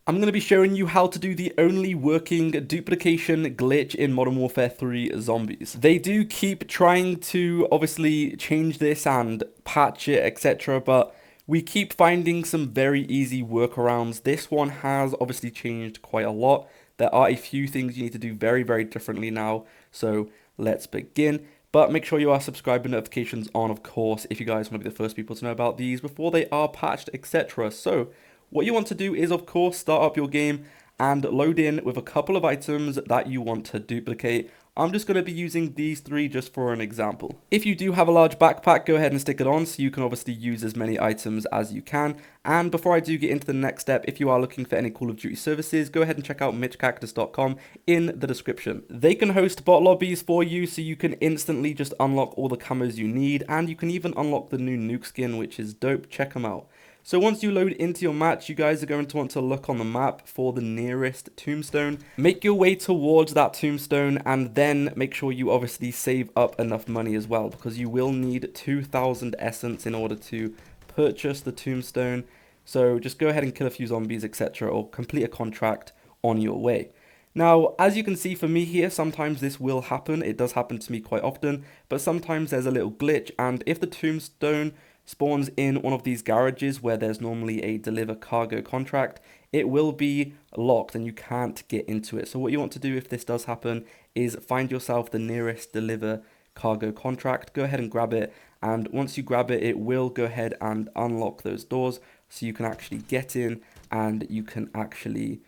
I'm going to be showing you how to do the only working duplication glitch in Modern Warfare 3 Zombies. They do keep trying to obviously change this and patch it, etc., but we keep finding some very easy workarounds. This one has obviously changed quite a lot. There are a few things you need to do very, very differently now, so let's begin. But make sure you are subscribed and notifications on, of course, if you guys want to be the first people to know about these before they are patched, etc. So what you want to do is, of course, start up your game and load in with a couple of items that you want to duplicate. I'm just going to be using these three just for an example. If you do have a large backpack, go ahead and stick it on so you can obviously use as many items as you can. And before I do get into the next step, if you are looking for any Call of Duty services, go ahead and check out mitchcactus.com in the description. They can host bot lobbies for you so you can instantly just unlock all the camos you need, and you can even unlock the new Nuke skin, which is dope. Check them out. So once you load into your match, you guys are going to want to look on the map for the nearest tombstone. Make your way towards that tombstone and then make sure you obviously save up enough money as well, because you will need 2,000 essence in order to purchase the tombstone. So just go ahead and kill a few zombies, etc., or complete a contract on your way. Now, as you can see for me here, sometimes this will happen. It does happen to me quite often, but sometimes there's a little glitch, and if the tombstone spawns in one of these garages where there's normally a deliver cargo contract, it will be locked and you can't get into it. So what you want to do if this does happen is find yourself the nearest deliver cargo contract, go ahead and grab it, and once you grab it, it will go ahead and unlock those doors so you can actually get in and you can actually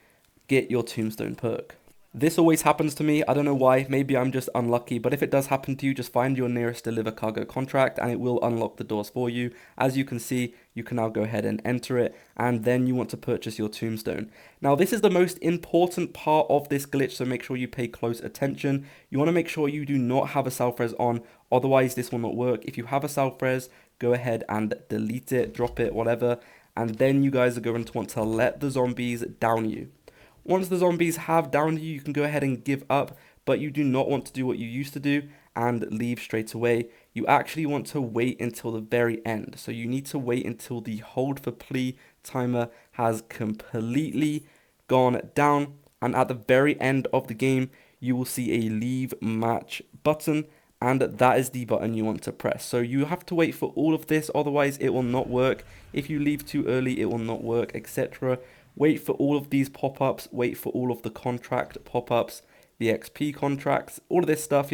get your tombstone perk. This always happens to me. I don't know why. Maybe I'm just unlucky, but if it does happen to you, just find your nearest deliver cargo contract and it will unlock the doors for you. As you can see, you can now go ahead and enter it, and then you want to purchase your tombstone. Now, this is the most important part of this glitch, so make sure you pay close attention. You want to make sure you do not have a self-res on, otherwise this will not work. If you have a self-res, go ahead and delete it, drop it, whatever, and then you guys are going to want to let the zombies down you. Once the zombies have downed you, you can go ahead and give up, but you do not want to do what you used to do and leave straight away. You actually want to wait until the very end. So you need to wait until the hold for plea timer has completely gone down, and at the very end of the game, you will see a leave match button, and that is the button you want to press. So you have to wait for all of this, otherwise it will not work. If you leave too early, it will not work, etc. Wait for all of these pop-ups, wait for all of the contract pop-ups, the XP contracts, all of this stuff,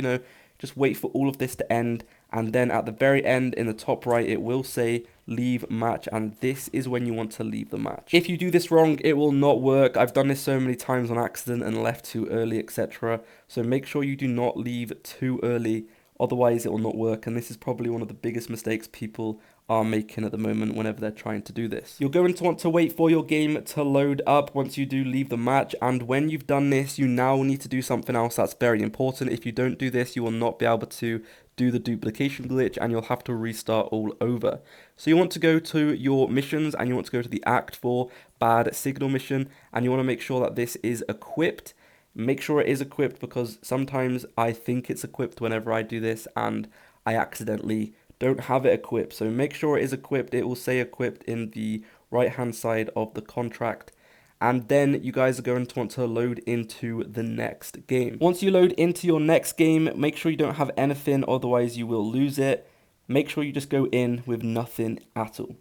just wait for all of this to end, and then at the very end in the top right it will say leave match, and this is when you want to leave the match. If you do this wrong, it will not work. I've done this so many times on accident and left too early, etc. So make sure you do not leave too early, otherwise it will not work, and this is probably one of the biggest mistakes people are making at the moment whenever they're trying to do this. You're going to want to wait for your game to load up once you do leave the match, and when you've done this, you now need to do something else that's very important. If you don't do this, you will not be able to do the duplication glitch and you'll have to restart all over. So you want to go to your missions and you want to go to the Act 4 Bad Signal mission, and you want to make sure that this is equipped. Make sure it is equipped, because sometimes I think it's equipped whenever I do this and I accidentally don't have it equipped. So make sure it is equipped. It will say equipped in the right hand side of the contract, and then you guys are going to want to load into the next game. Once you load into your next game, make sure you don't have anything, otherwise you will lose it. Make sure you just go in with nothing at all.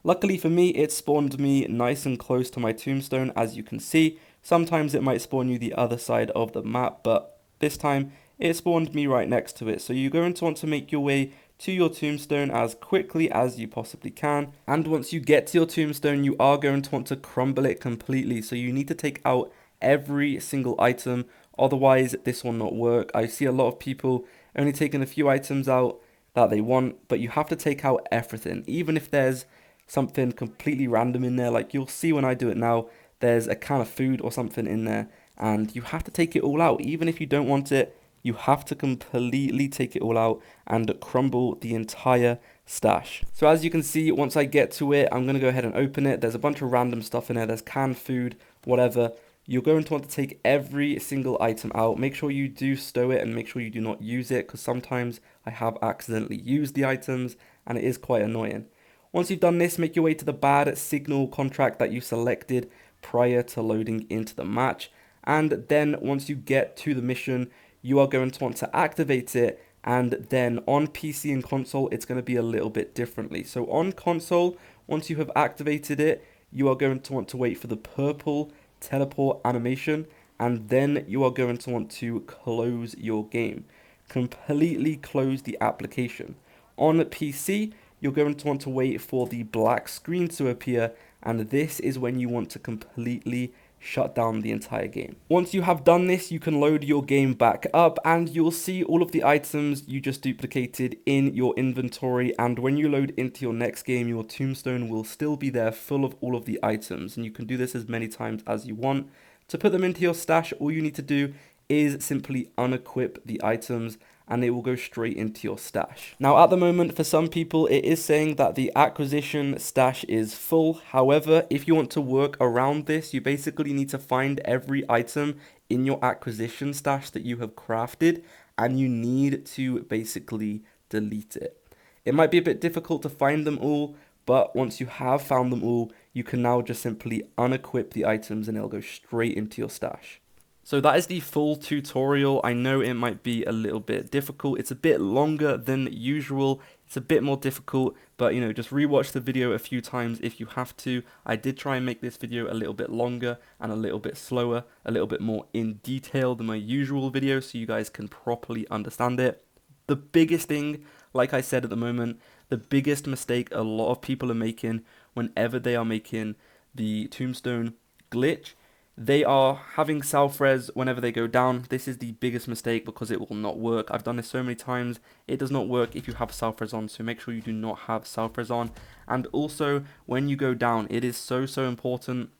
Luckily for me, it spawned me nice and close to my tombstone, as you can see. Sometimes it might spawn you the other side of the map, but this time it spawned me right next to it. So you're going to want to make your way to your tombstone as quickly as you possibly can, and once you get to your tombstone, you are going to want to crumble it completely. So you need to take out every single item, otherwise this will not work. I see a lot of people only taking a few items out that they want, but you have to take out everything, even if there's something completely random in there. Like you'll see when I do it now, there's a can of food or something in there, and you have to take it all out. Even if you don't want it, you have to completely take it all out and crumble the entire stash. So as you can see, once I get to it, I'm going to go ahead and open it. There's a bunch of random stuff in there. There's canned food, whatever. You're going to want to take every single item out. Make sure you do stow it and make sure you do not use it, because sometimes I have accidentally used the items and it is quite annoying. Once you've done this, make your way to the bad signal contract that you selected prior to loading into the match. And then once you get to the mission, you are going to want to activate it, and then on PC and console, it's going to be a little bit differently. So on console, once you have activated it, you are going to want to wait for the purple teleport animation, and then you are going to want to close your game. Completely close the application. On PC, you're going to want to wait for the black screen to appear, and this is when you want to completely shut down the entire game. Once you have done this, you can load your game back up and you'll see all of the items you just duplicated in your inventory, and when you load into your next game, your tombstone will still be there full of all of the items, and you can do this as many times as you want. To put them into your stash, all you need to do is simply unequip the items and it will go straight into your stash. Now at the moment, for some people, it is saying that the acquisition stash is full. However, if you want to work around this, you basically need to find every item in your acquisition stash that you have crafted, and you need to basically delete it. It might be a bit difficult to find them all, but once you have found them all, you can now just simply unequip the items and it'll go straight into your stash. So that is the full tutorial. I know it might be a little bit difficult. It's a bit longer than usual. It's a bit more difficult, but you know, just rewatch the video a few times if you have to. I did try and make this video a little bit longer and a little bit slower, a little bit more in detail than my usual video so you guys can properly understand it. The biggest thing, like I said at the moment, the biggest mistake a lot of people are making whenever they are making the tombstone glitch, they are having self-res whenever they go down. This is the biggest mistake because it will not work. I've done this so many times. It does not work if you have self-res on, so make sure you do not have self-res on. And also, when you go down, it is so important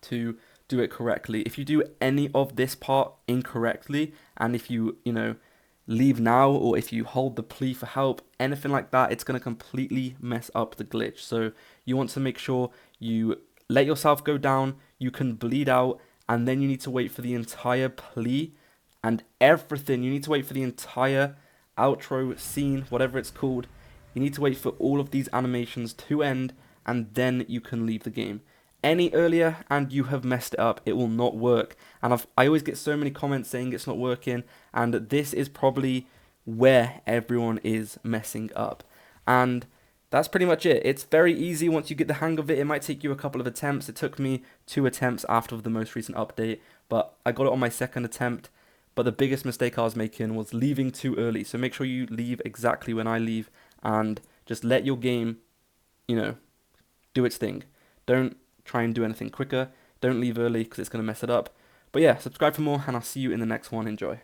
to do it correctly. If you do any of this part incorrectly, and if you leave now, or if you hold the plea for help, anything like that, it's going to completely mess up the glitch. So you want to make sure you let yourself go down, you can bleed out, and then you need to wait for the entire plea and everything. You need to wait for the entire outro scene, whatever it's called. You need to wait for all of these animations to end, and then you can leave the game. Any earlier and you have messed it up, it will not work. And I always get so many comments saying it's not working, and this is probably where everyone is messing up. And that's pretty much it. It's very easy once you get the hang of it. It might take you a couple of attempts. It took me 2 attempts after the most recent update, but I got it on my second attempt. But the biggest mistake I was making was leaving too early. So make sure you leave exactly when I leave and just let your game, do its thing. Don't try and do anything quicker. Don't leave early because it's going to mess it up. But yeah, subscribe for more and I'll see you in the next one. Enjoy.